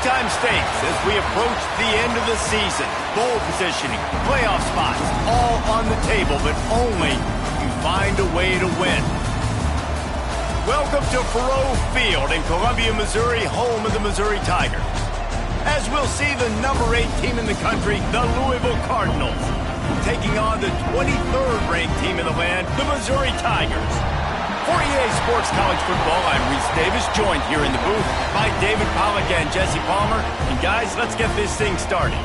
Big-time stakes as we approach the end of the season. Bowl positioning, playoff spots, all on the table, but only if you find a way to win. Welcome to Faurot Field in Columbia, Missouri, home of the Missouri Tigers. As we'll see the number 8 team in the country, the Louisville Cardinals, taking on the 23rd ranked team in the land, the Missouri Tigers. For EA Sports College Football, I'm Reese Davis, joined here in the booth by David Pollack and Jesse Palmer. And guys, let's get this thing started.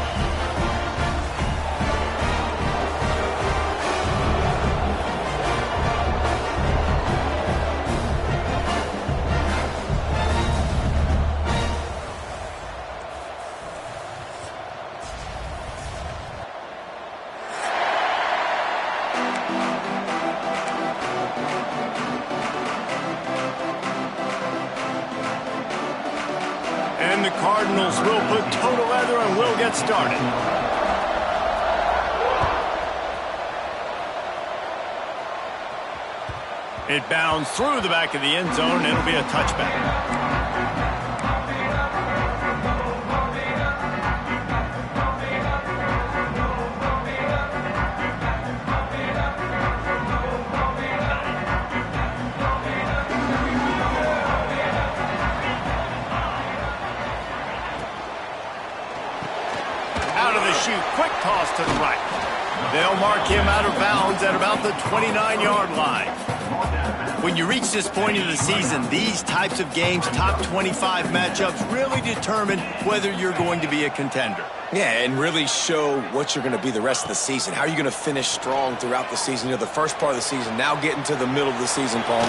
And the Cardinals will put toe to leather and we'll get started. It bounds through the back of the end zone. It'll be a touchback. Quick toss to the right. They'll mark him out of bounds at about the 29-yard line. When you reach this point of the season, these types of games, top 25 matchups, really determine whether you're going to be a contender. Yeah, and really show what you're going to be the rest of the season. How are you going to finish strong throughout the season? You know, the first part of the season, now getting to the middle of the season, Palmer,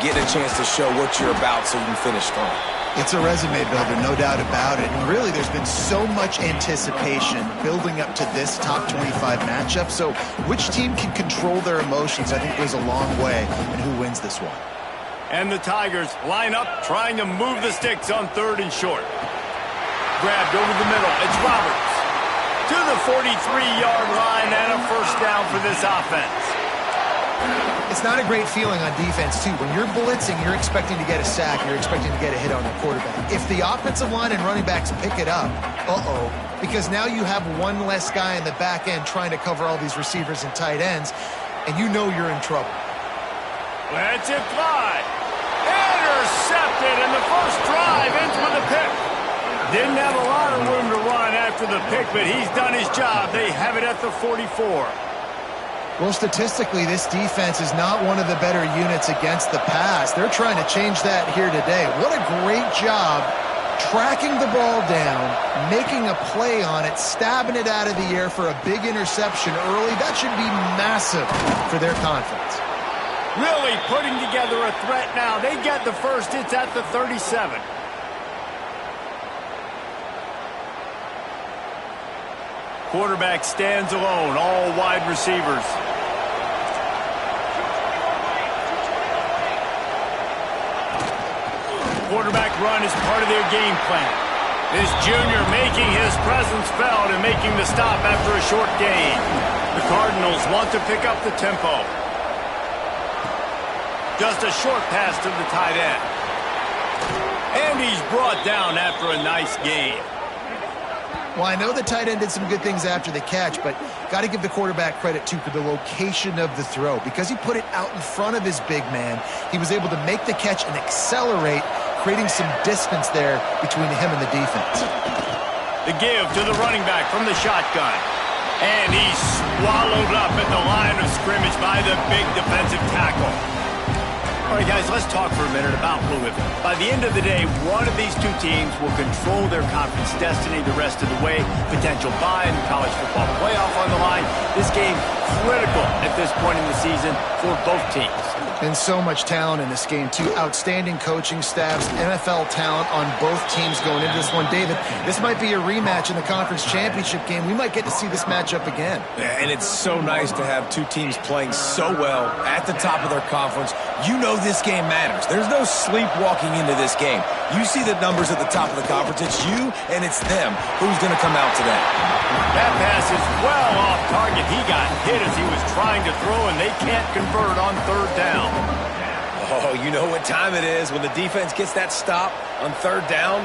getting a chance to show what you're about so you can finish strong. It's a resume builder, no doubt about it. And really, there's been so much anticipation building up to this top 25 matchup. So which team can control their emotions, I think, goes a long way in who wins this one. And the Tigers line up, trying to move the sticks on 3rd and short. Grabbed over the middle. It's Roberts to the 43-yard line and a first down for this offense. It's not a great feeling on defense, too. When you're blitzing, you're expecting to get a sack. You're expecting to get a hit on the quarterback. If the offensive line and running backs pick it up, because now you have one less guy in the back end trying to cover all these receivers and tight ends, and you know you're in trouble. Let's it fly. Intercepted, and the first drive ends with a pick. Didn't have a lot of room to run after the pick, but he's done his job. They have it at the 44. Well, statistically, this defense is not one of the better units against the pass. They're trying to change that here today. What a great job tracking the ball down, making a play on it, stabbing it out of the air for a big interception early. That should be massive for their confidence. Really putting together a threat now. They get the first. It's at the 37. Quarterback stands alone, all wide receivers. Quarterback run is part of their game plan. This junior making his presence felt and making the stop after a short gain. The Cardinals want to pick up the tempo. Just a short pass to the tight end. And he's brought down after a nice gain. Well, I know the tight end did some good things after the catch, but got to give the quarterback credit, too, for the location of the throw. Because he put it out in front of his big man, he was able to make the catch and accelerate, creating some distance there between him and the defense. The give to the running back from the shotgun. And he's swallowed up at the line of scrimmage by the big defensive tackle. All right, guys, let's talk for a minute about Louisville. By the end of the day, one of these two teams will control their conference destiny the rest of the way. Potential bye in the college football playoff on the line. This game critical at this point in the season for both teams. And so much talent in this game, too. Outstanding coaching staffs, NFL talent on both teams going into this one. David, this might be a rematch in the conference championship game. We might get to see this matchup again. Yeah, and it's so nice to have two teams playing so well at the top of their conference. You know this game matters. There's no sleepwalking into this game. You see the numbers at the top of the conference. It's you and it's them. Who's going to come out today? That pass is well off target. He got hit as he was trying to throw, and they can't convert on 3rd down. Oh, you know what time it is when the defense gets that stop on 3rd down.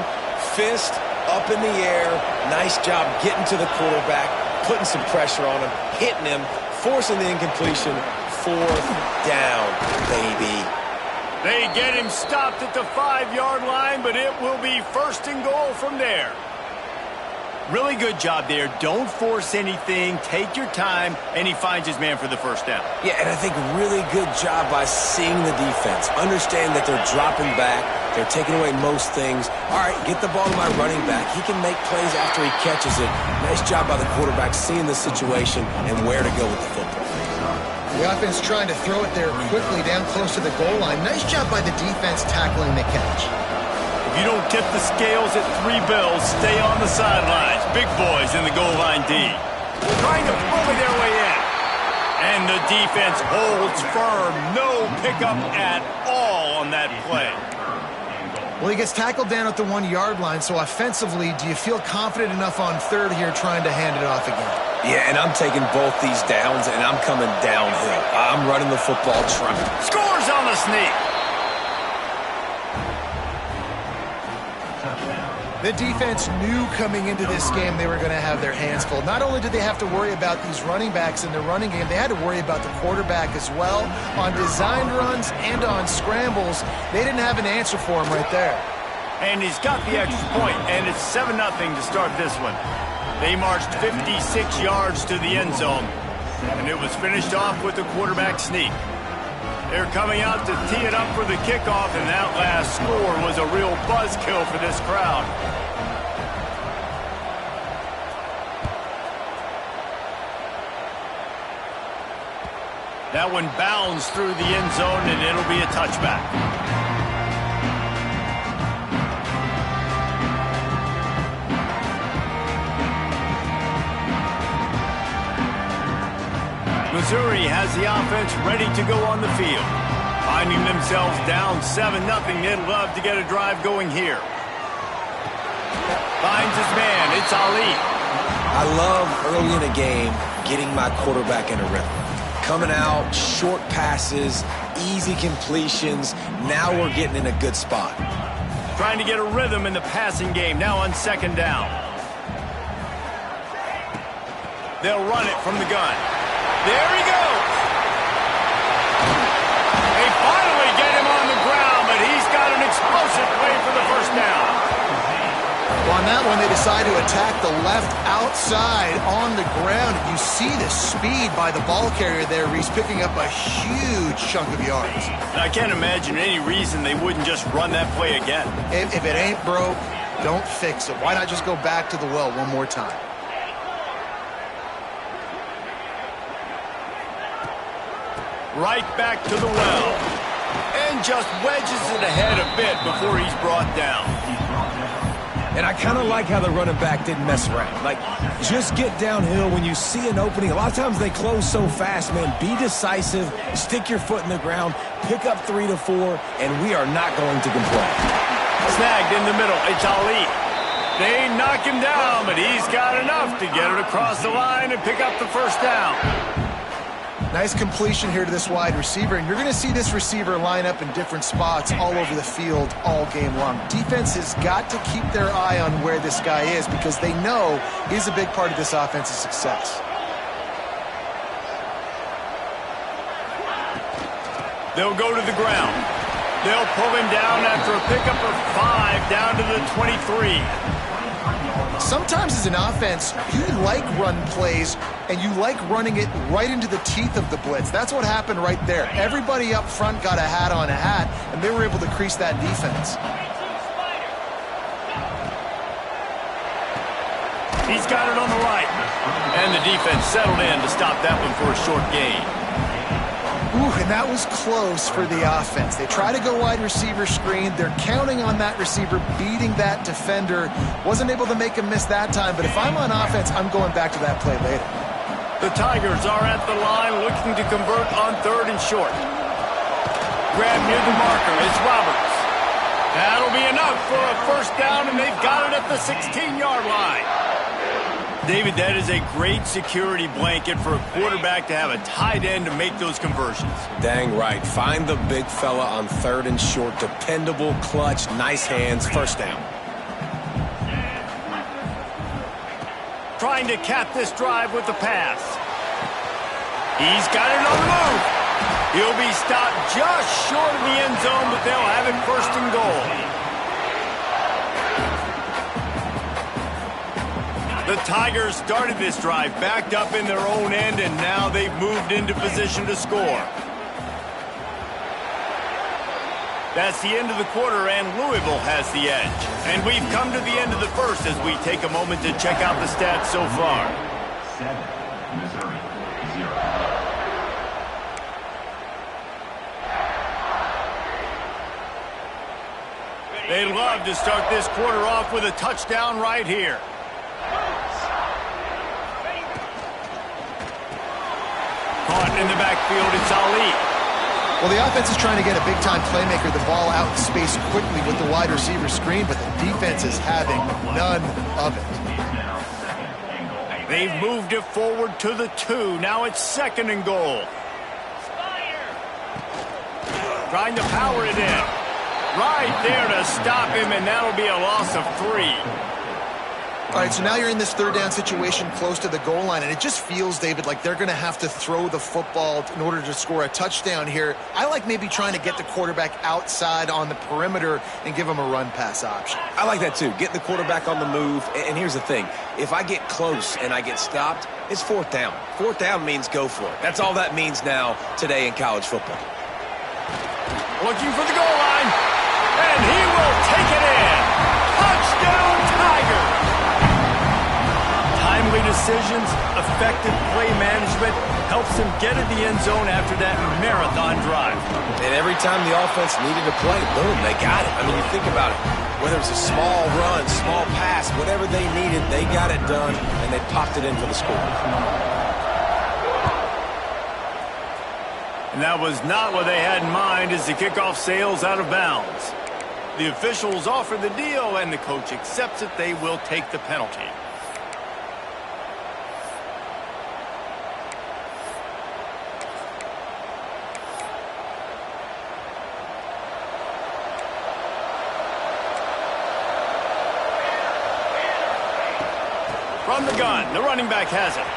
Fist up in the air. Nice job getting to the quarterback, putting some pressure on him, hitting him, forcing the incompletion. 4th down, baby. They get him stopped at the 5-yard line, but it will be 1st and goal from there. Really good job there. Don't force anything. Take your time, and he finds his man for the 1st down. Yeah, and I think really good job by seeing the defense. Understand that they're dropping back. They're taking away most things. All right, get the ball to my running back. He can make plays after he catches it. Nice job by the quarterback seeing the situation and where to go with the football. The offense trying to throw it there quickly down close to the goal line. Nice job by the defense tackling the catch. If you don't tip the scales at 3 bills, stay on the sidelines. Big boys in the goal line D. Trying to bully their way in. And the defense holds firm. No pickup at all on that play. Well, he gets tackled down at the 1-yard line, so offensively, do you feel confident enough on 3rd here trying to hand it off again? Yeah, and I'm taking both these downs, and I'm coming downhill. I'm running the football trying. Scores on the sneak. The defense knew coming into this game they were going to have their hands full. Not only did they have to worry about these running backs in the running game, they had to worry about the quarterback as well. On designed runs and on scrambles, they didn't have an answer for him right there. And he's got the extra point, and it's 7-0 to start this one. They marched 56 yards to the end zone, and it was finished off with a quarterback sneak. They're coming out to tee it up for the kickoff, and that last score was a real buzzkill for this crowd. That one bounds through the end zone, and it'll be a touchback. Missouri has the offense ready to go on the field. Finding themselves down 7-0, they'd love to get a drive going here. Finds his man, it's Ali. I love early in a game getting my quarterback in a rhythm. Coming out, short passes, easy completions. Now we're getting in a good spot. Trying to get a rhythm in the passing game, now on 2nd down. They'll run it from the gun. There he goes. They finally get him on the ground, but he's got an explosive play for the 1st down. Well, on that one, they decide to attack the left outside on the ground. You see the speed by the ball carrier there. He's picking up a huge chunk of yards. I can't imagine any reason they wouldn't just run that play again. If it ain't broke, don't fix it. Why not just go back to the well one more time? Right back to the well. And just wedges it ahead a bit before he's brought down. And I kind of like how the running back didn't mess around. Like, just get downhill when you see an opening. A lot of times they close so fast, man. Be decisive, stick your foot in the ground, pick up 3 to 4, and we are not going to complain. Snagged in the middle, it's Ali. They knock him down, but he's got enough to get it across the line and pick up the 1st down. Nice completion here to this wide receiver, and you're going to see this receiver line up in different spots all over the field all game long. Defense has got to keep their eye on where this guy is because they know he's a big part of this offense's success. They'll go to the ground. They'll pull him down after a pickup of 5 down to the 23. Sometimes as an offense, you like run plays, and you like running it right into the teeth of the blitz. That's what happened right there. Everybody up front got a hat on a hat, and they were able to crease that defense. He's got it on the right. And the defense settled in to stop that one for a short gain. Ooh, and that was close for the offense. They try to go wide receiver screen. They're counting on that receiver beating that defender. Wasn't able to make him miss that time, but if I'm on offense, I'm going back to that play later. The Tigers are at the line looking to convert on 3rd and short. Grab near the marker, it's Roberts. That'll be enough for a 1st down, and they've got it at the 16-yard line. David, that is a great security blanket for a quarterback to have a tight end to make those conversions. Dang right. Find the big fella on 3rd and short. Dependable, clutch, nice hands, 1st down. trying to cap this drive with the pass. He's got it on the move. He'll be stopped just short of the end zone, but they'll have it first and goal. The Tigers started this drive backed up in their own end, and now they've moved into position to score. That's the end of the quarter, and Louisville has the edge. And we've come to the end of the first as we take a moment to check out the stats so far. 7, Missouri, 0. They'd love to start this quarter off with a touchdown right here. Caught in the backfield, it's Ali. Well, the offense is trying to get a big-time playmaker the ball out in space quickly with the wide receiver screen, but the defense is having none of it. They've moved it forward to the 2. Now it's second and goal. Trying to power it in. Right there to stop him, and that'll be a loss of 3. All right, so now you're in this third down situation close to the goal line, and it just feels, David, like they're going to have to throw the football in order to score a touchdown here. I like maybe trying to get the quarterback outside on the perimeter and give him a run-pass option. I like that too. Getting the quarterback on the move. And here's the thing. If I get close and I get stopped, it's fourth down. Fourth down means go for it. That's all that means now today in college football. Looking for the goal line, and he will take it in. Touchdown, Tigers! Timely decisions, effective play management helps him get in the end zone after that marathon drive. And every time the offense needed to play, boom, they got it. I mean, you think about it. Whether it's a small run, small pass, whatever they needed, they got it done, and they popped it in for the score. And that was not what they had in mind as the kickoff sails out of bounds. The officials offer the deal, and the coach accepts it. They will take the penalty. From the gun, the running back has it.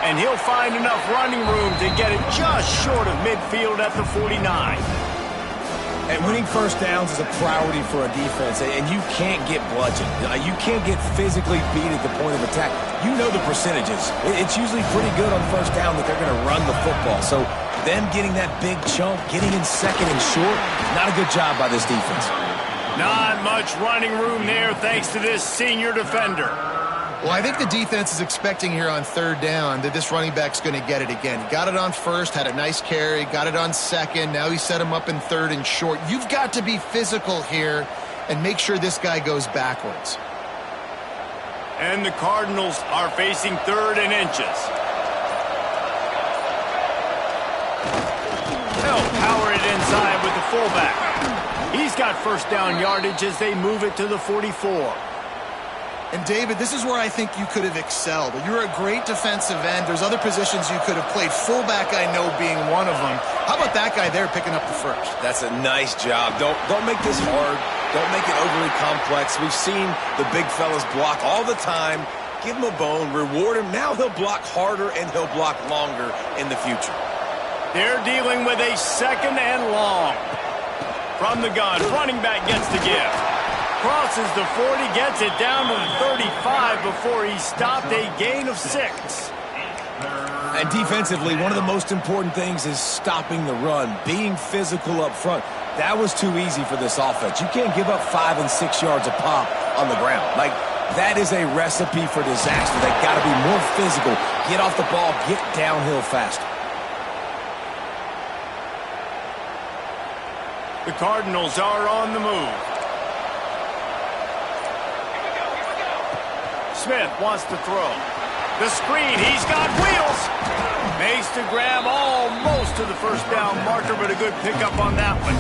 And he'll find enough running room to get it just short of midfield at the 49. And winning first downs is a priority for a defense, and you can't get bludgeoned. You can't get physically beat at the point of attack. You know the percentages. It's usually pretty good on first down that they're going to run the football. So them getting that big chunk, getting in second and short, not a good job by this defense. Not much running room there thanks to this senior defender. Well, I think the defense is expecting here on third down that this running back's going to get it again. He got it on first, had a nice carry, got it on second. Now he set him up in third and short. You've got to be physical here and make sure this guy goes backwards. And the Cardinals are facing third and inches. They'll power it inside with the fullback. He's got first down yardage as they move it to the 44. And, David, this is where I think you could have excelled. You're a great defensive end. There's other positions you could have played. Fullback, I know, being one of them. How about that guy there picking up the first? That's a nice job. Don't make this hard. Don't make it overly complex. We've seen the big fellas block all the time. Give him a bone, reward him. Now he'll block harder and he'll block longer in the future. They're dealing with a second and long. From the gun, running back gets the gift. Crosses the 40, gets it down to the 35 before he stopped, a gain of 6. And defensively, one of the most important things is stopping the run, being physical up front. That was too easy for this offense. You can't give up 5 and 6 yards a pop on the ground. Like, that is a recipe for disaster. They got to be more physical, get off the ball, get downhill faster. The Cardinals are on the move. Smith wants to throw. The screen, he's got wheels. Makes the grab almost to the first down marker, but a good pickup on that one.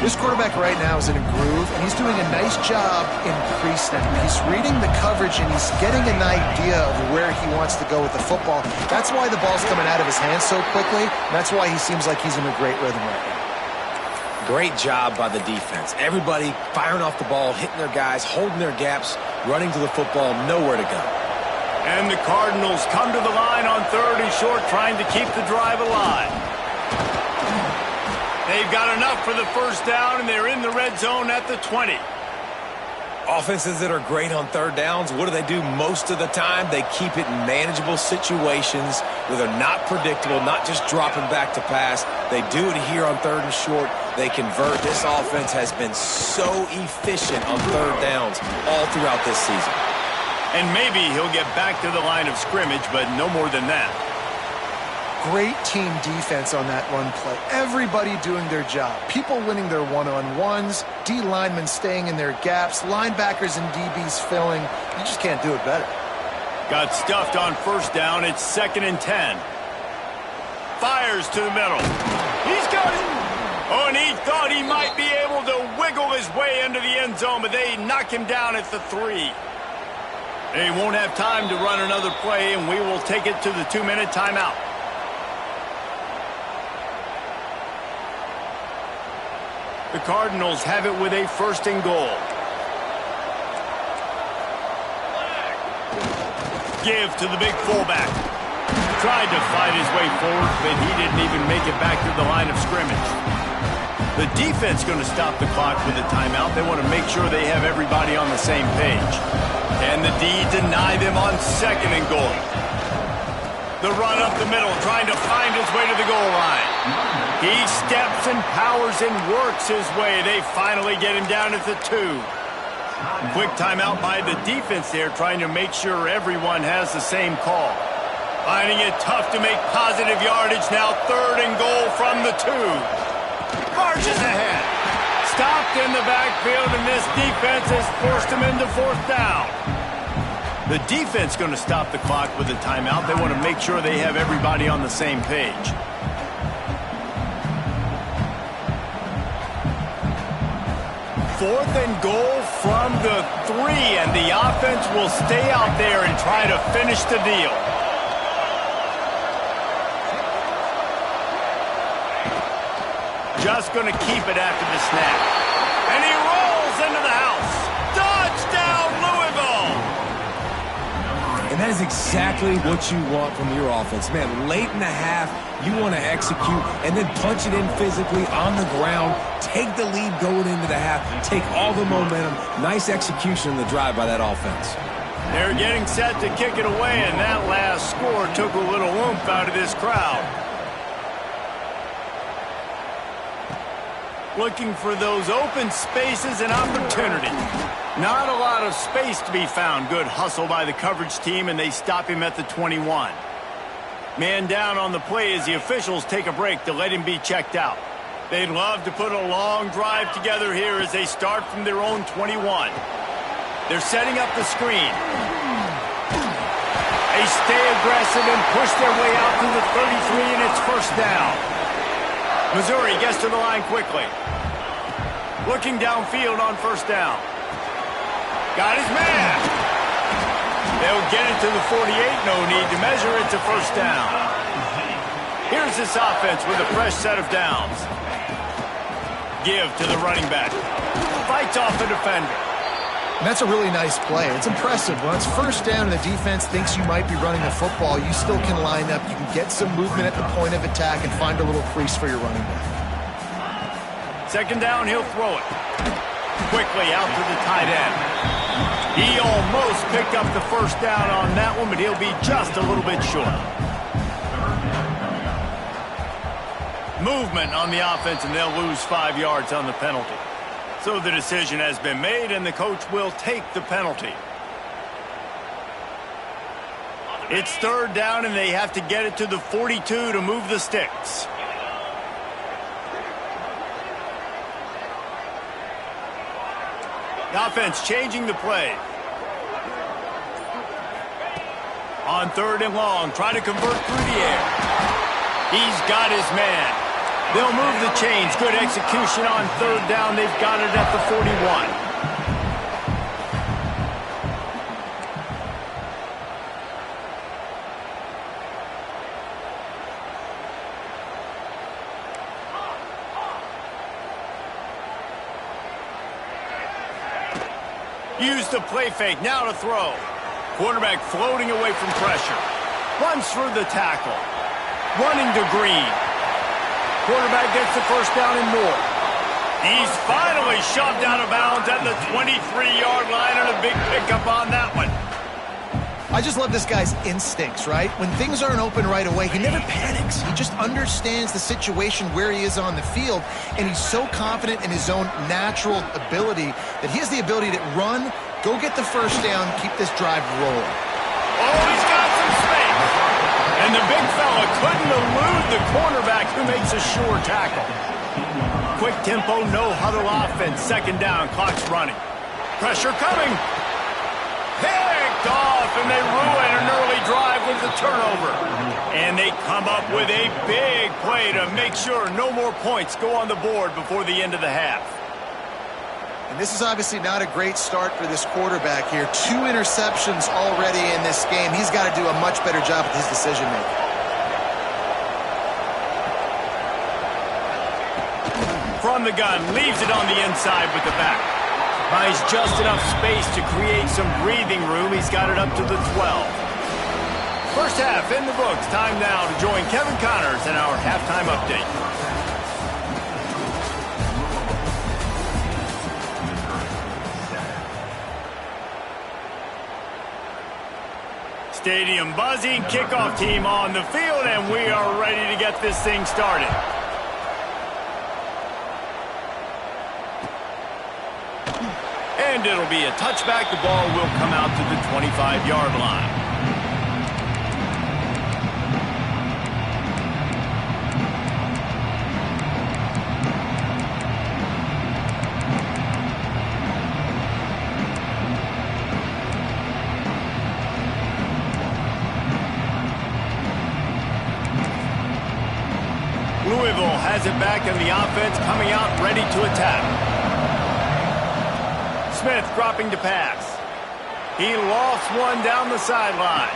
This quarterback right now is in a groove, and he's doing a nice job in pre-snap. He's reading the coverage, and he's getting an idea of where he wants to go with the football. That's why the ball's coming out of his hands so quickly. That's why he seems like he's in a great rhythm right now. Great job by the defense. Everybody firing off the ball, hitting their guys, holding their gaps, running to the football, nowhere to go. And the Cardinals come to the line on 3rd and short, trying to keep the drive alive. They've got enough for the first down, and they're in the red zone at the 20. Offenses that are great on 3rd downs, what do most of the time? They keep it in manageable situations where they're not predictable, not just dropping back to pass. They do it here on 3rd and short. They convert. This offense has been so efficient on 3rd downs all throughout this season. And maybe he'll get back to the line of scrimmage, but no more than that. Great team defense on that run play. Everybody doing their job. People winning their one-on-ones, D linemen staying in their gaps, linebackers and DBs filling. You just can't do it better. Got stuffed on 1st down. It's 2nd and 10. Fires to the middle. He's got it. Oh, and he thought he might be able to wiggle his way into the end zone, but they knock him down at the 3. They won't have time to run another play, and we will take it to the 2-minute timeout. The Cardinals have it with a 1st and goal. Give to the big fullback. Tried to fight his way forward, but he didn't even make it back to the line of scrimmage. The defense going to stop the clock with a timeout. They want to make sure they have everybody on the same page. And the D deny them on 2nd and goal. The run up the middle, trying to find his way to the goal line. He steps and powers and works his way. They finally get him down at the 2. Quick timeout by the defense there, trying to make sure everyone has the same call. Finding it tough to make positive yardage now. 3rd and goal from the 2. Marches ahead. Stopped in the backfield, and this defense has forced him into 4th down. The defense going to stop the clock with a timeout. They want to make sure they have everybody on the same page. Fourth and goal from the 3, and the offense will stay out there and try to finish the deal. Just going to keep it after the snap. And he rolls into the house. Touchdown, Louisville! And that is exactly what you want from your offense. Man, late in the half, you want to execute and then punch it in physically on the ground. Take the lead going into the half. Take all the momentum. Nice execution in the drive by that offense. They're getting set to kick it away, and that last score took a little oomph out of this crowd. Looking for those open spaces and opportunity. Not a lot of space to be found. Good hustle by the coverage team, and they stop him at the 21. Man down on the play as the officials take a break to let him be checked out. They'd love to put a long drive together here as they start from their own 21. They're setting up the screen. They stay aggressive and push their way out to the 33, and it's 1st down. Missouri gets to the line quickly. Looking downfield on 1st down. Got his man. They'll get it to the 48. No need to measure it to 1st down. Here's this offense with a fresh set of downs. Give to the running back. Fights off a defender. And that's a really nice play. It's impressive. When it's 1st down and the defense thinks you might be running the football, you still can line up. You can get some movement at the point of attack and find a little crease for your running back. 2nd down, he'll throw it. Quickly out to the tight end. He almost picked up the 1st down on that one, but he'll be just a little bit short. Movement on the offense, and they'll lose 5 yards on the penalty. So the decision has been made, and the coach will take the penalty. It's 3rd down, and they have to get it to the 42 to move the sticks. The offense changing the play. On 3rd and long, try to convert through the air. He's got his man. They'll move the chains. Good execution on 3rd down. They've got it at the 41. Use the play fake, now to throw. Quarterback floating away from pressure. Runs through the tackle. Running to Green. Quarterback gets the first down and more. He's finally shoved out of bounds at the 23-yard line, and a big pickup on that one. I just love this guy's instincts, right? When things aren't open right away, he never panics. He just understands the situation where he is on the field, and he's so confident in his own natural ability that he has the ability to run, go get the first down, keep this drive rolling. Oh, he's got some space. And the big fella couldn't elude the cornerback who makes a sure tackle. Quick tempo, no huddle offense. Second down, clock's running. Pressure coming. Picked off, and they ruin an early drive with the turnover. And they come up with a big play to make sure no more points go on the board before the end of the half. And this is obviously not a great start for this quarterback here. 2 interceptions already in this game. He's got to do a much better job with his decision-making. From the gun, leaves it on the inside with the back. Buys just enough space to create some breathing room. He's got it up to the 12. First half in the books. Time now to join Kevin Connors in our halftime update. Stadium buzzing, kickoff team on the field, and we are ready to get this thing started. And it'll be a touchback. The ball will come out to the 25-yard line. Louisville has it back, and the offense coming out ready to attack. Smith dropping to pass. He lost one down the sideline.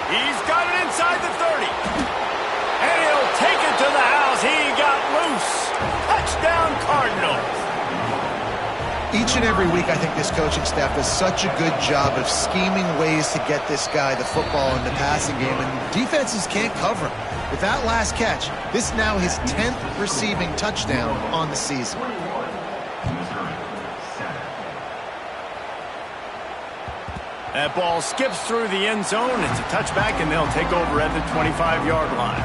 He's got it inside the 30. And he'll take it to the house. He got loose. Touchdown, Cardinals. Each and every week, I think this coaching staff does such a good job of scheming ways to get this guy the football in the passing game, and defenses can't cover him. With that last catch, this is now his 10th receiving touchdown on the season. That ball skips through the end zone. It's a touchback, and they'll take over at the 25-yard line.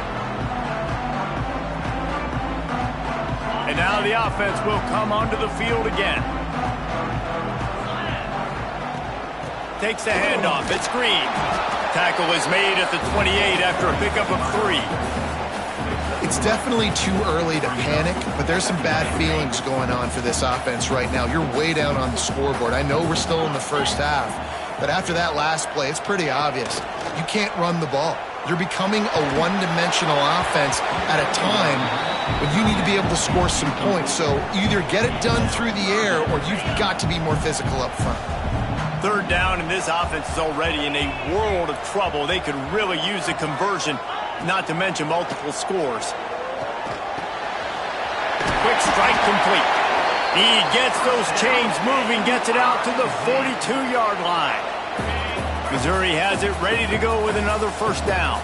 And now the offense will come onto the field again. Takes the handoff. It's Green. Tackle is made at the 28 after a pickup of 3. It's definitely too early to panic, but there's some bad feelings going on for this offense right now. You're way down on the scoreboard. I know we're still in the first half, but after that last play, it's pretty obvious. You can't run the ball. You're becoming a one-dimensional offense at a time when you need to be able to score some points. So either get it done through the air, or you've got to be more physical up front. Third down, and this offense is already in a world of trouble. They could really use a conversion, not to mention multiple scores. Quick strike complete. He gets those chains moving, gets it out to the 42-yard line. Missouri has it ready to go with another first down.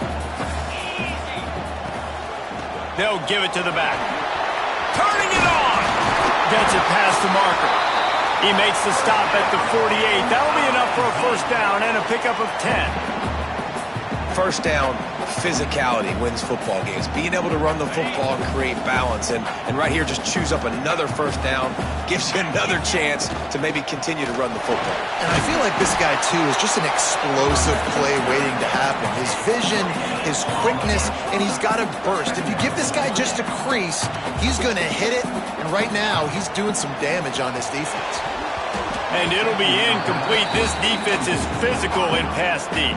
They'll give it to the back. Turning it on. Gets it past the marker. He makes the stop at the 48. That'll be enough for a first down and a pickup of 10. First down, physicality wins football games. Being able to run the football and create balance. And right here, just choose up another first down. Gives you another chance to maybe continue to run the football. And I feel like this guy, too, is just an explosive play waiting to happen. His vision, his quickness, and he's got a burst. If you give this guy just a crease, he's going to hit it. And right now, he's doing some damage on this defense. And it'll be incomplete. This defense is physical in pass deep.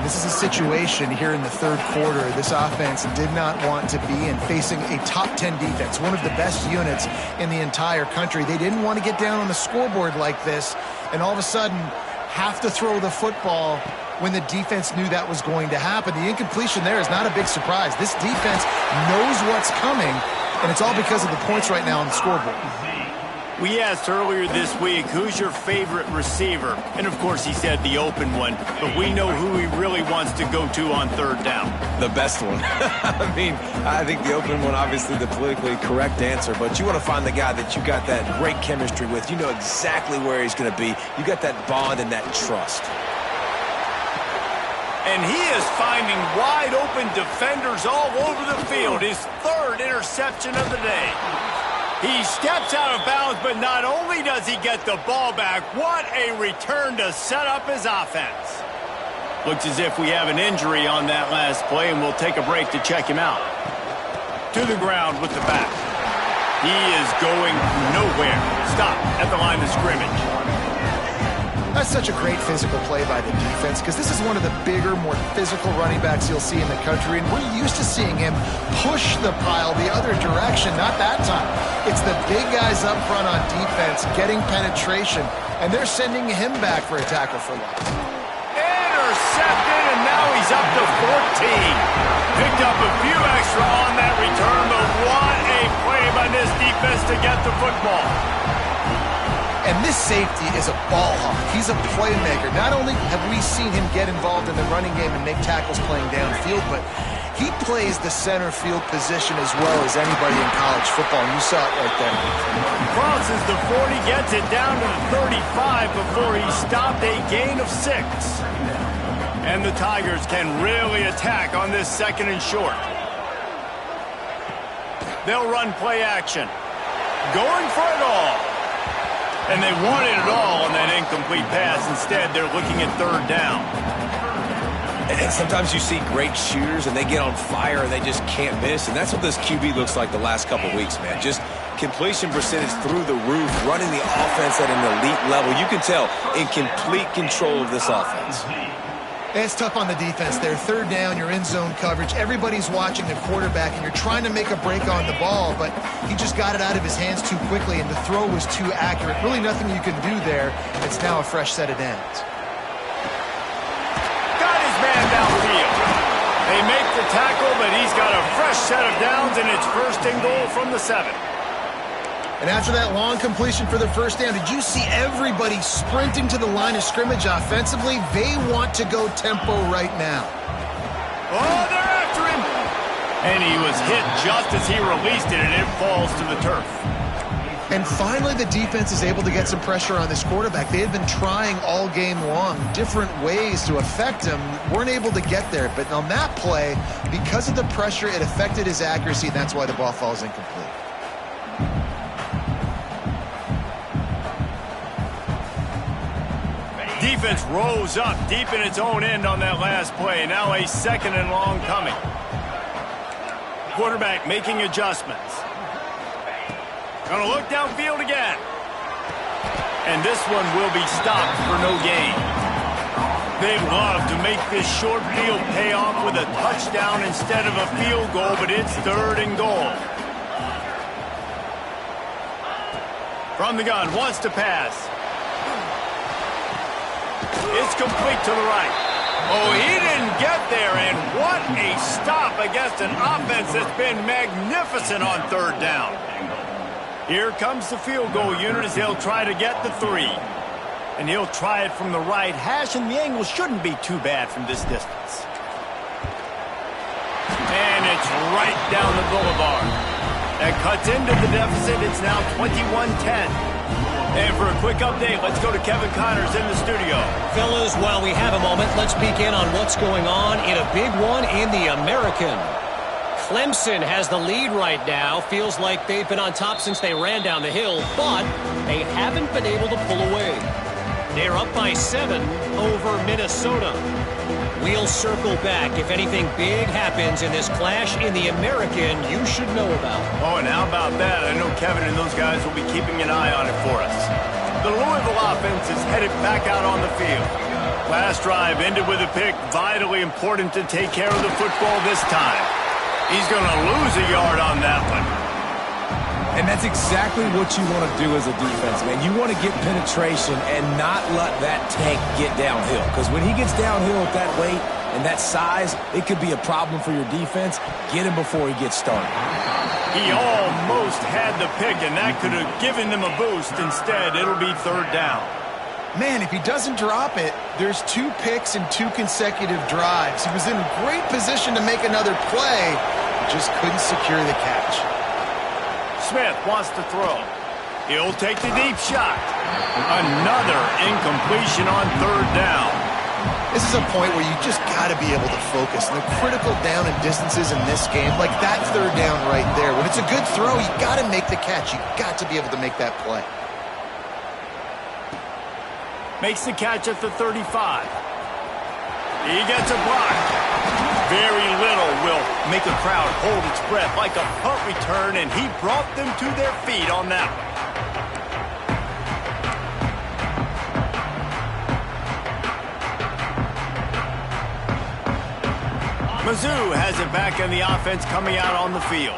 This is a situation here in the third quarter this offense did not want to be in, facing a top 10 defense, one of the best units in the entire country. They didn't want to get down on the scoreboard like this and all of a sudden have to throw the football when the defense knew that was going to happen. The incompletion there is not a big surprise. This defense knows what's coming, and it's all because of the points right now on the scoreboard. We asked earlier this week, who's your favorite receiver? And, of course, he said the open one. But we know who he really wants to go to on third down. The best one. I mean, I think the open one, obviously the politically correct answer. But you want to find the guy that you got that great chemistry with. You know exactly where he's going to be. You got that bond and that trust. And he is finding wide-open defenders all over the field. His third interception of the day. He steps out of bounds, but not only does he get the ball back, what a return to set up his offense. Looks as if we have an injury on that last play, and we'll take a break to check him out. To the ground with the back. He is going nowhere. Stop at the line of scrimmage. That's such a great physical play by the defense because this is one of the bigger, more physical running backs you'll see in the country, and we're used to seeing him push the pile the other direction. Not that time. It's the big guys up front on defense getting penetration, and they're sending him back for a tackle for loss. Intercepted, and now he's up to 14. Picked up a few extra on that return, but what a play by this defense to get the football. And this safety is a ball hawk. He's a playmaker. Not only have we seen him get involved in the running game and make tackles playing downfield, but he plays the center field position as well as anybody in college football. And you saw it right there. Crosses the 40, gets it down to the 35 before he stopped a gain of 6. And the Tigers can really attack on this second and short. They'll run play action. Going for it all. And they wanted it all on that incomplete pass. Instead, they're looking at third down. And sometimes you see great shooters, and they get on fire, and they just can't miss. And that's what this QB looks like the last couple weeks, man. Just completion percentage through the roof, running the offense at an elite level. You can tell in complete control of this offense. It's tough on the defense there. Third down, you're in zone coverage. Everybody's watching the quarterback, and you're trying to make a break on the ball, but he just got it out of his hands too quickly, and the throw was too accurate. Really nothing you can do there. It's now a fresh set of downs. Got his man downfield. They make the tackle, but he's got a fresh set of downs, and it's first and goal from the 7. And after that long completion for the first down, did you see everybody sprinting to the line of scrimmage offensively? They want to go tempo right now. Oh, they're after him. And he was hit just as he released it, and it falls to the turf. And finally, the defense is able to get some pressure on this quarterback. They had been trying all game long different ways to affect him. Weren't able to get there. But on that play, because of the pressure, it affected his accuracy, and that's why the ball falls incomplete. Defense rose up deep in its own end on that last play. Now a second and long coming. Quarterback making adjustments. Gonna look downfield again. And this one will be stopped for no gain. They'd love to make this short field pay off with a touchdown instead of a field goal, but it's third and goal. From the gun, wants to pass. It's complete to the right. Oh, he didn't get there, and what a stop against an offense that's been magnificent on third down. Here comes the field goal unit as they'll try to get the 3. And he'll try it from the right hash, and the angle shouldn't be too bad from this distance. And it's right down the boulevard. That cuts into the deficit. It's now 21-10. And for a quick update, let's go to Kevin Connors in the studio. Fellas, while we have a moment, let's peek in on what's going on in a big one in the American. Clemson has the lead right now. Feels like they've been on top since they ran down the hill, but they haven't been able to pull away. They're up by 7 over Minnesota. We'll circle back if anything big happens in this clash in the American you should know about. Oh, and how about that? I know Kevin and those guys will be keeping an eye on it for us. The Louisville offense is headed back out on the field. Last drive ended with a pick. Vitally important to take care of the football this time. He's going to lose a yard on that one. And that's exactly what you want to do as a defense, man. You want to get penetration and not let that tank get downhill. Because when he gets downhill at that weight and that size, it could be a problem for your defense. Get him before he gets started. He almost had the pick, and that could have given them a boost. Instead, it'll be third down. Man, if he doesn't drop it, there's 2 picks and 2 consecutive drives. He was in great position to make another play, just couldn't secure the catch. Smith wants to throw. He'll take the deep shot. Another incompletion on third down. This is a point where you just got to be able to focus. And the critical down and distances in this game, like that third down right there. When it's a good throw, you got to make the catch. You got to be able to make that play. Makes the catch at the 35. He gets a block. Very little will make a crowd hold its breath like a punt return, and he brought them to their feet on that one. Mizzz has it back in the offense coming out on the field.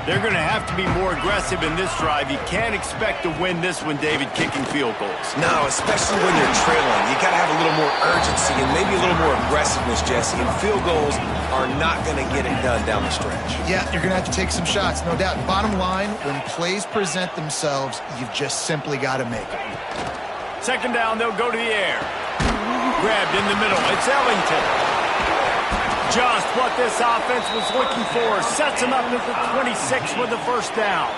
They're going to have to be more aggressive in this drive. You can't expect to win this one, David, kicking field goals. No, especially when you're trailing. You got to have a little more urgency and maybe a little more aggressiveness, Jesse. And field goals are not going to get it done down the stretch. Yeah, you're going to have to take some shots, no doubt. Bottom line, when plays present themselves, you've just simply got to make them. Second down, they'll go to the air. Grabbed in the middle. It's Ellington. Just what this offense was looking for. Sets him up at the 26 with the first down.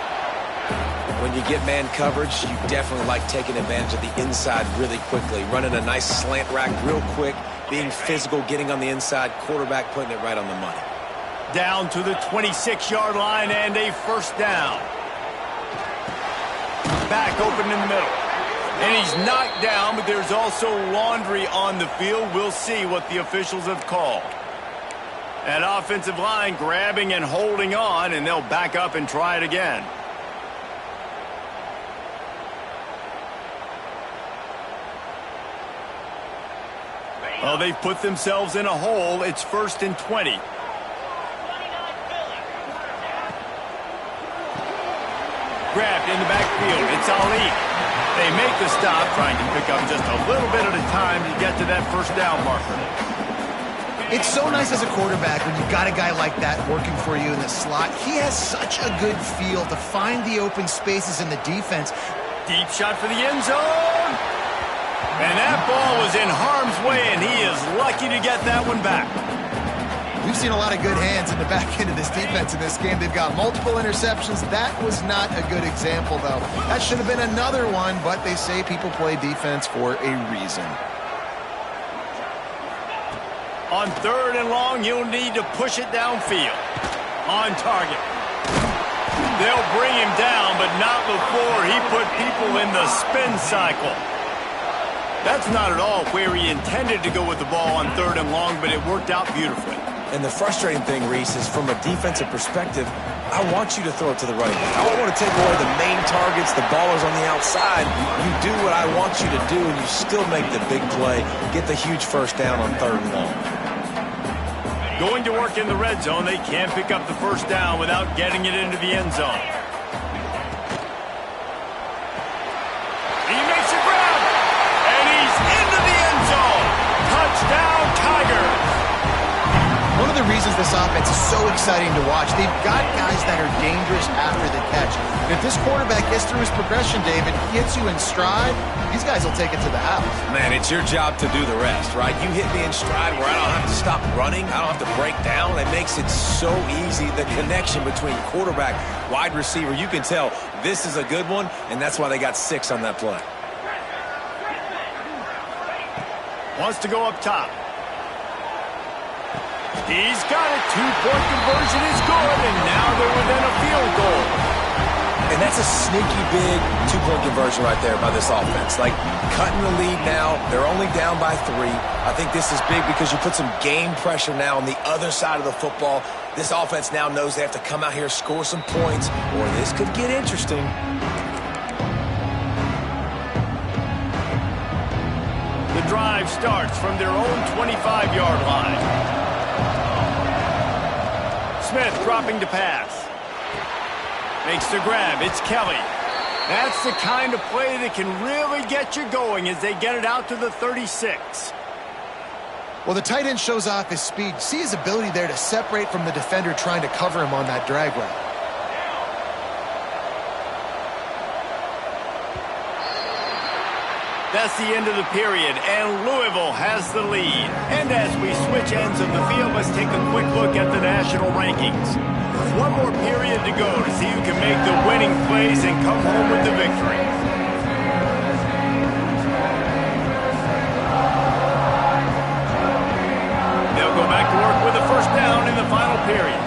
When you get man coverage, you definitely like taking advantage of the inside really quickly. Running a nice slant rack real quick, being physical, getting on the inside, quarterback putting it right on the money. Down to the 26-yard line and a first down. Back open in the middle. And he's knocked down, but there's also laundry on the field. We'll see what the officials have called. That offensive line grabbing and holding on, and they'll back up and try it again. Well, they've put themselves in a hole. It's 1st and 20. Grabbed in the backfield. It's Ali. They make the stop, trying to pick up just a little bit at a time to get to that first down marker. It's so nice as a quarterback when you've got a guy like that working for you in the slot. He has such a good feel to find the open spaces in the defense. Deep shot for the end zone. And that ball was in harm's way, and he is lucky to get that one back. We've seen a lot of good hands in the back end of this defense in this game. They've got multiple interceptions. That was not a good example, though. That should have been another one, but they say people play defense for a reason. On third and long, you'll need to push it downfield. On target. They'll bring him down, but not before he put people in the spin cycle. That's not at all where he intended to go with the ball on third and long, but it worked out beautifully. And the frustrating thing, Reese, is from a defensive perspective, I want you to throw it to the running back. I don't want to take away the main targets, the ballers on the outside. You do what I want you to do, and you still make the big play, get the huge first down on third and long. Going to work in the red zone, they can't pick up the first down without getting it into the end zone. He makes a grab, and he's into the end zone. Touchdown, Tigers. One of the reasons this offense is so exciting to watch, they've got guys that are dangerous after the catch. And if this quarterback gets through his progression, David, hits you in stride, these guys will take it to the house. Man, it's your job to do the rest, right? You hit me in stride where I don't have to stop running. I don't have to break down. It makes it so easy. The connection between quarterback, wide receiver, you can tell this is a good one, and that's why they got 6 on that play. Wants to go up top. He's got it. 2-point conversion is good, and now they're within a field goal. And that's a sneaky big 2-point conversion right there by this offense. Like, cutting the lead now. They're only down by 3. I think this is big because you put some game pressure now on the other side of the football. This offense now knows they have to come out here, score some points, or this could get interesting. The drive starts from their own 25-yard line. Smith dropping to pass. Makes the grab. It's Kelly. That's the kind of play that can really get you going as they get it out to the 36. Well, the tight end shows off his speed. See his ability there to separate from the defender trying to cover him on that drag route. That's the end of the period, and Louisville has the lead. And as we switch ends of the field, let's take a quick look at the national rankings. One more period to go to see who can make the winning plays and come home with the victory. They'll go back to work with a first down in the final period.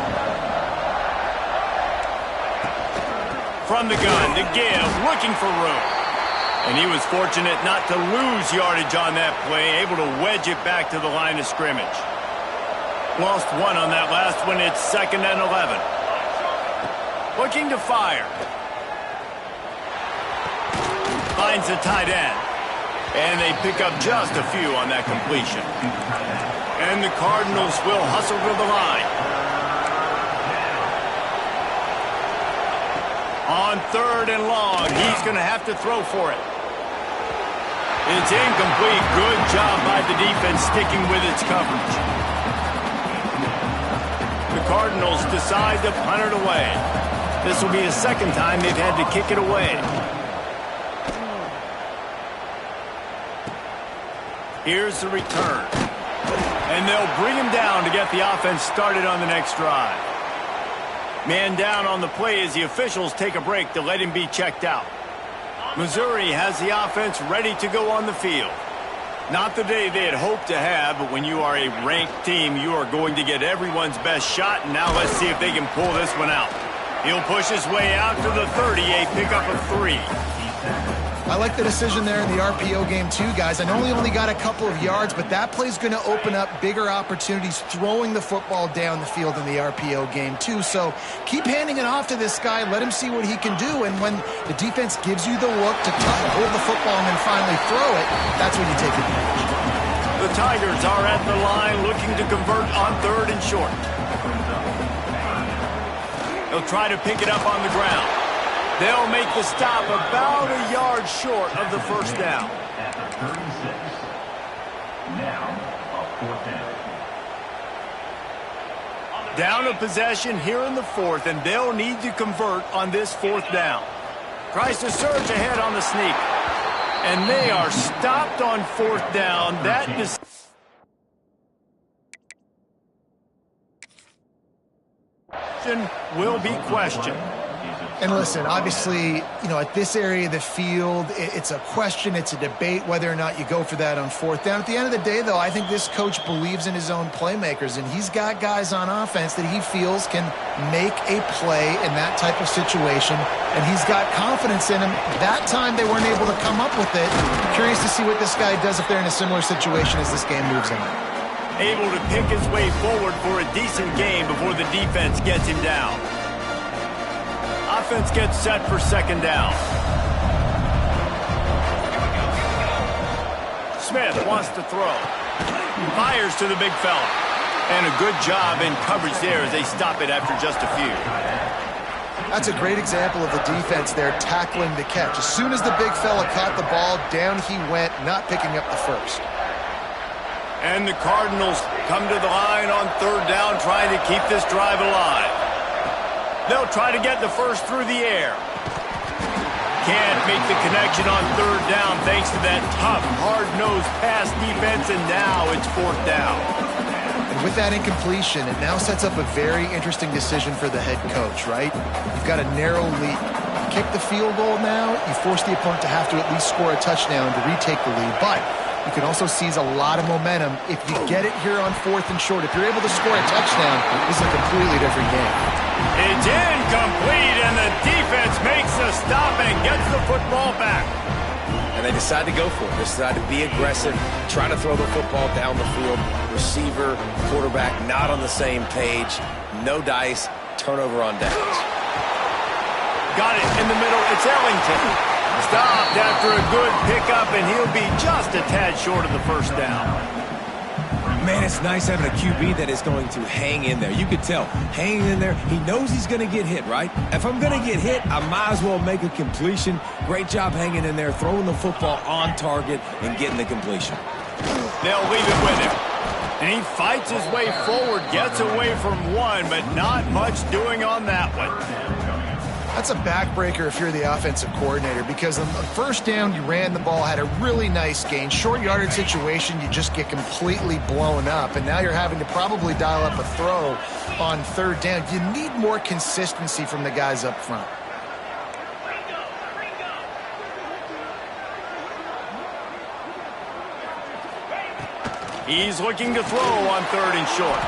From the gun to give, looking for room. And he was fortunate not to lose yardage on that play, able to wedge it back to the line of scrimmage. Lost one on that last one. It's 2nd and 11. Looking to fire. Finds the tight end. And they pick up just a few on that completion. And the Cardinals will hustle to the line. On 3rd and long, he's going to have to throw for it. It's incomplete. Good job by the defense sticking with its coverage. The Cardinals decide to punt it away. This will be the second time they've had to kick it away. Here's the return. And they'll bring him down to get the offense started on the next drive. Man down on the play as the officials take a break to let him be checked out. Missouri has the offense ready to go on the field. Not the day they had hoped to have, but when you are a ranked team, you are going to get everyone's best shot, and now let's see if they can pull this one out. He'll push his way out to the 30, a pickup of 3. I like the decision there in the RPO game too, guys. I know he only got a couple of yards, but that play's going to open up bigger opportunities throwing the football down the field in the RPO game too. So keep handing it off to this guy. Let him see what he can do. And when the defense gives you the look to hold the football and then finally throw it, that's when you take advantage. The Tigers are at the line looking to convert on 3rd and short. They'll try to pick it up on the ground. They'll make the stop about a yard short of the first down. At the 36. Now, a 4th down. Down a possession here in the 4th, and they'll need to convert on this 4th down. Tries to surge ahead on the sneak. And they are stopped on 4th down. That decision will be questioned. And listen, obviously, at this area of the field, it's a question, it's a debate whether or not you go for that on 4th down. At the end of the day, though, I think this coach believes in his own playmakers, and he's got guys on offense that he feels can make a play in that type of situation, and he's got confidence in him. That time, they weren't able to come up with it. Curious to see what this guy does if they're in a similar situation as this game moves on. Able to pick his way forward for a decent game before the defense gets him down. Offense gets set for 2nd down. Smith wants to throw. Fires to the big fella. And a good job in coverage there as they stop it after just a few. That's a great example of the defense there tackling the catch. As soon as the big fella caught the ball, down he went, not picking up the first. And the Cardinals come to the line on 3rd down, trying to keep this drive alive. They'll try to get the first through the air. Can't make the connection on 3rd down thanks to that tough, hard-nosed pass defense, and now it's 4th down. And with that incompletion, it now sets up a very interesting decision for the head coach, right? You've got a narrow lead. Kick the field goal now, you force the opponent to have to at least score a touchdown to retake the lead, but you can also seize a lot of momentum if you get it here on 4th and short. If you're able to score a touchdown, this is a completely different game. It's incomplete, and the defense makes the stop and gets the football back. And they decide to go for it. They decide to be aggressive, try to throw the football down the field. Receiver, quarterback, not on the same page. No dice, turnover on downs. Got it in the middle. It's Ellington. Stopped after a good pickup, and he'll be just a tad short of the first down. Man, it's nice having a QB that is going to hang in there. You could tell, hanging in there, he knows he's going to get hit, right? If I'm going to get hit, I might as well make a completion. Great job hanging in there, throwing the football on target and getting the completion. They'll leave it with him. And he fights his way forward, gets away from one, but not much doing on that one. That's a backbreaker if you're the offensive coordinator, because on the first down, you ran the ball, had a really nice gain. Short yardage situation, you just get completely blown up, and now you're having to probably dial up a throw on third down. You need more consistency from the guys up front. He's looking to throw on third and short.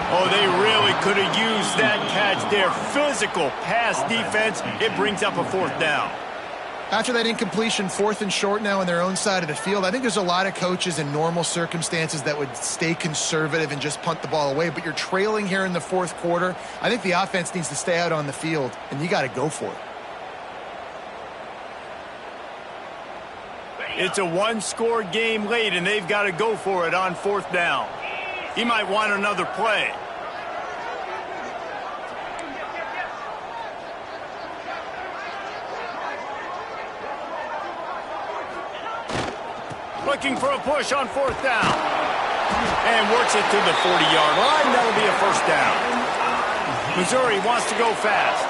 Oh, they really could have used that catch there. Physical pass defense. It brings up a fourth down. After that incompletion, fourth and short now on their own side of the field, I think there's a lot of coaches in normal circumstances that would stay conservative and just punt the ball away. But you're trailing here in the fourth quarter. I think the offense needs to stay out on the field, and you got to go for it. It's a one-score game late, and they've got to go for it on fourth down. He might want another play. Looking for a push on fourth down. And works it to the 40-yard line. That'll be a first down. Missouri wants to go fast.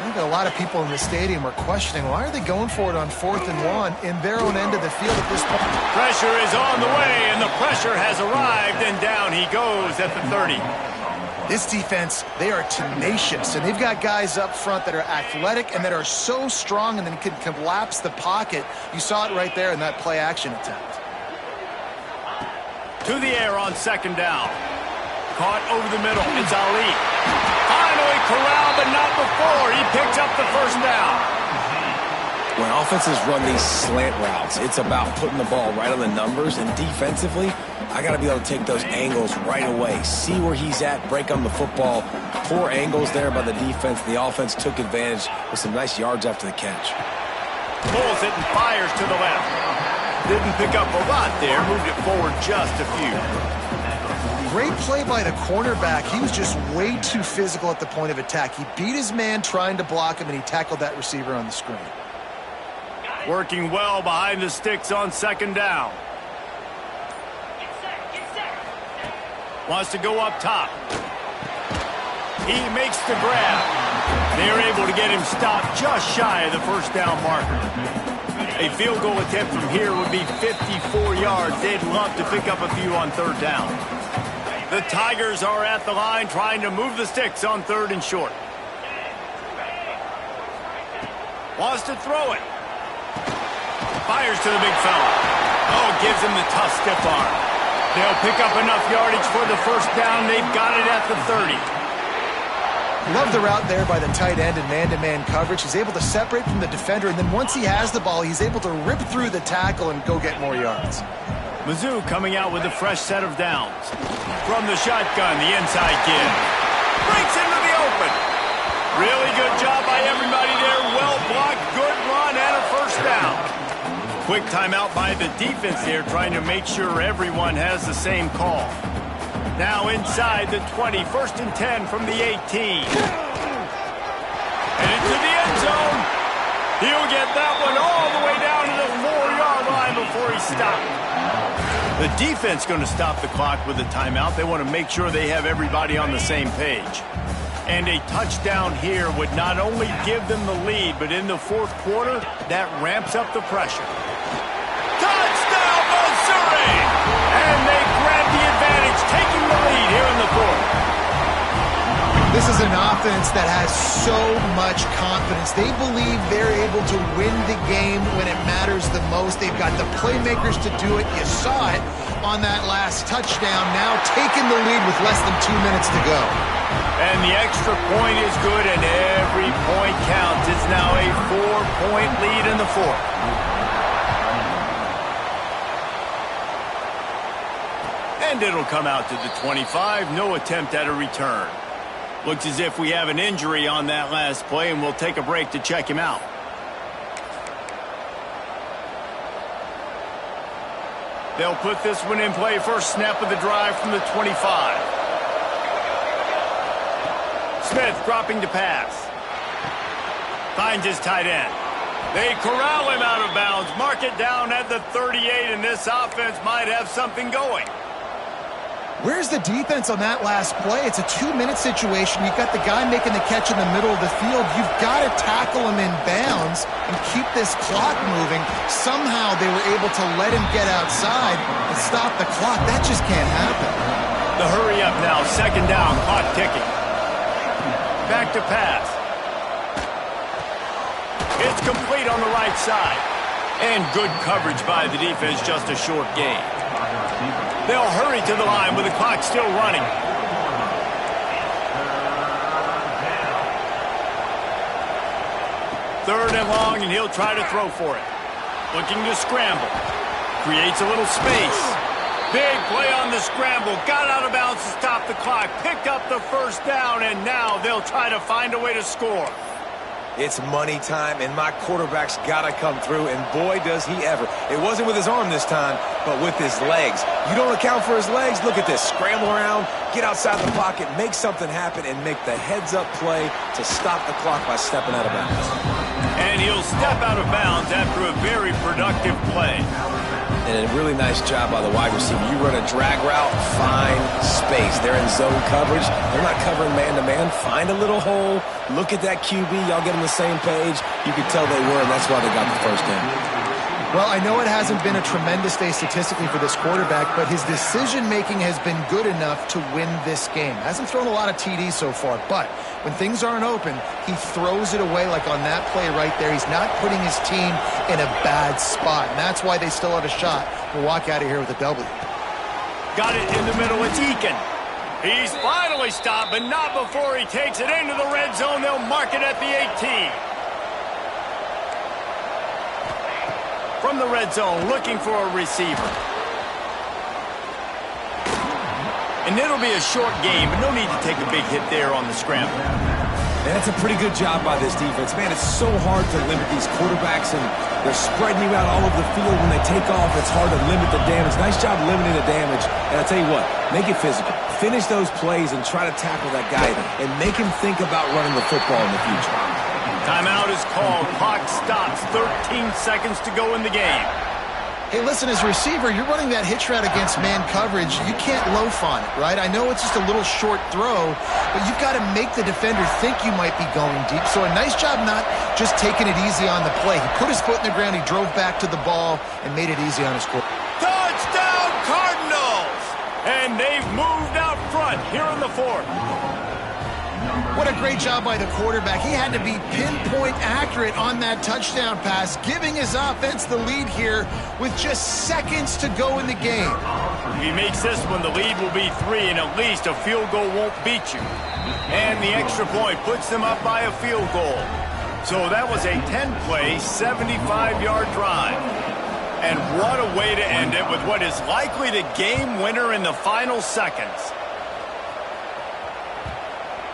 I think a lot of people in the stadium are questioning, why are they going for it on 4th and 1 in their own end of the field at this point? Pressure is on the way, and the pressure has arrived, and down he goes at the 30. This defense, they are tenacious, and they've got guys up front that are athletic and that are so strong and then can collapse the pocket. You saw it right there in that play-action attempt. To the air on second down. Caught over the middle. It's Ali. Finally corralled, but not before. He picks up the first down. When offenses run these slant routes, it's about putting the ball right on the numbers, and defensively, I got to be able to take those angles right away. See where he's at, break on the football. Poor angles there by the defense. The offense took advantage with some nice yards after the catch. Pulls it and fires to the left. Didn't pick up a lot there. Moved it forward just a few. Great play by the cornerback. He was just way too physical at the point of attack. He beat his man trying to block him, and he tackled that receiver on the screen. Working well behind the sticks on second down. Wants to go up top. He makes the grab. They're able to get him stopped just shy of the first down marker. A field goal attempt from here would be 54 yards. They'd love to pick up a few on third down. The Tigers are at the line trying to move the sticks on third and short. Wants to throw it. Fires to the big fella. Oh, gives him the tough stiff arm. They'll pick up enough yardage for the first down. They've got it at the 30. Love the route there by the tight end in man-to-man coverage. He's able to separate from the defender, and then once he has the ball, he's able to rip through the tackle and go get more yards. Mizzou coming out with a fresh set of downs. From the shotgun, the inside give. Breaks into the open. Really good job by everybody there. Well blocked, good run, and a first down. Quick timeout by the defense there, trying to make sure everyone has the same call. Now inside the 20, first and 10 from the 18. And into the end zone. He'll get that one all the way down to the 4-yard line before he stopped. The defense going to stop the clock with a timeout. They want to make sure they have everybody on the same page. And a touchdown here would not only give them the lead, but in the fourth quarter, that ramps up the pressure. Touchdown, Missouri! And they grab the advantage, taking the lead here in the fourth. This is an offense that has so much confidence. They believe they're able to win the game when it matters the most. They've got the playmakers to do it. You saw it on that last touchdown, now taking the lead with less than 2 minutes to go. And the extra point is good, and every point counts. It's now a 4-point lead in the fourth. And it'll come out to the 25. No attempt at a return. Looks as if we have an injury on that last play, and we'll take a break to check him out. They'll put this one in play. First snap of the drive from the 25. Smith dropping to pass. Finds his tight end. They corral him out of bounds. Mark it down at the 38, and this offense might have something going. Where's the defense on that last play? It's a 2-minute situation. You've got the guy making the catch in the middle of the field. You've got to tackle him in bounds and keep this clock moving. Somehow they were able to let him get outside and stop the clock. That just can't happen. The hurry up now, second down, clock ticking. Back to pass. It's complete on the right side. And good coverage by the defense, just a short gain. They'll hurry to the line with the clock still running. Third and long, and he'll try to throw for it. Looking to scramble. Creates a little space. Big play on the scramble. Got out of bounds to stop the clock. Picked up the first down, and now they'll try to find a way to score. It's money time, and my quarterback's got to come through, and boy, does he ever. It wasn't with his arm this time, but with his legs. You don't account for his legs? Look at this. Scramble around, get outside the pocket, make something happen, and make the heads-up play to stop the clock by stepping out of bounds. And he'll step out of bounds after a very productive play. And a really nice job by the wide receiver. You run a drag route, find space. They're in zone coverage. They're not covering man-to-man. Find a little hole. Look at that QB. Y'all get on the same page. You can tell they were, and that's why they got the first down. Well, I know it hasn't been a tremendous day statistically for this quarterback, but his decision-making has been good enough to win this game. Hasn't thrown a lot of TDs so far, but when things aren't open, he throws it away like on that play right there. He's not putting his team in a bad spot, and that's why they still have a shot to walk out of here with a W. Got it in the middle. It's Eakin. He's finally stopped, but not before he takes it into the red zone. They'll mark it at the 18. From the red zone, looking for a receiver. And it'll be a short game, but no need to take a big hit there on the scramble. And that's a pretty good job by this defense. Man, it's so hard to limit these quarterbacks, and they're spreading you out all over the field. When they take off, it's hard to limit the damage. Nice job limiting the damage. And I'll tell you what, make it physical. Finish those plays and try to tackle that guy and make him think about running the football in the future. Timeout is called. Clock stops. 13 seconds to go in the game. Hey, listen, as a receiver, you're running that hitch route against man coverage. You can't loaf on it, right? I know it's just a little short throw, but you've got to make the defender think you might be going deep. So a nice job not just taking it easy on the play. He put his foot in the ground, he drove back to the ball, and made it easy on his quarterback. Touchdown, Cardinals! And they've moved out front here in the fourth. What a great job by the quarterback. He had to be pinpoint accurate on that touchdown pass, giving his offense the lead here with just seconds to go in the game. If he makes this one, the lead will be 3, and at least a field goal won't beat you. And the extra point puts them up by a field goal. So that was a 10-play, 75-yard drive. And what a way to end it with what is likely the game winner in the final seconds.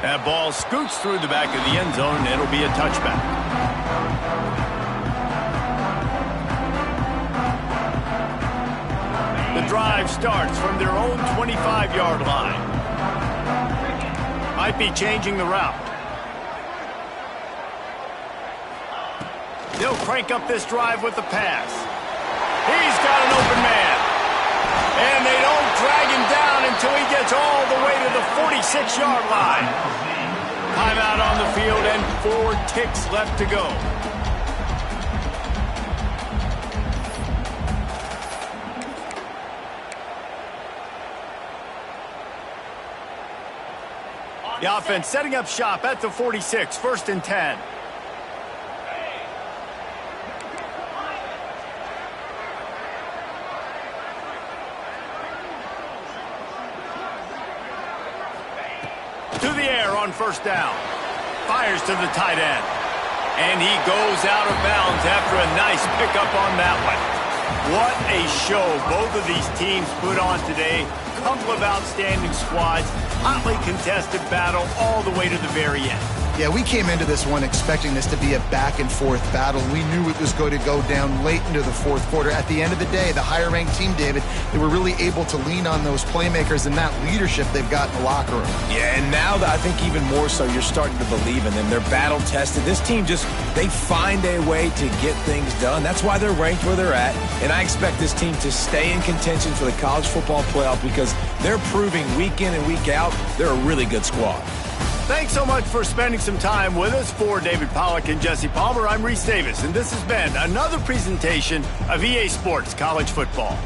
That ball scoots through the back of the end zone, and it'll be a touchback. The drive starts from their own 25-yard line. Might be changing the route. They'll crank up this drive with the pass. He's got an open man. And they don't drag him down until he gets all the way to the 46-yard line. Timeout on the field and 4 ticks left to go. The offense setting up shop at the 46, 1st and 10. To the air on 1st down. Fires to the tight end. And he goes out of bounds after a nice pickup on that one. What a show both of these teams put on today. Couple of outstanding squads. Hotly contested battle all the way to the very end. Yeah, we came into this one expecting this to be a back-and-forth battle. We knew it was going to go down late into the fourth quarter. At the end of the day, the higher-ranked team, David, they were really able to lean on those playmakers and that leadership they've got in the locker room. Yeah, and now I think even more so, you're starting to believe in them. They're battle-tested. This team they find a way to get things done. That's why they're ranked where they're at. And I expect this team to stay in contention for the college football playoff because they're proving week in and week out they're a really good squad. Thanks so much for spending some time with us. For David Pollack and Jesse Palmer, I'm Reese Davis, and this has been another presentation of EA Sports College Football.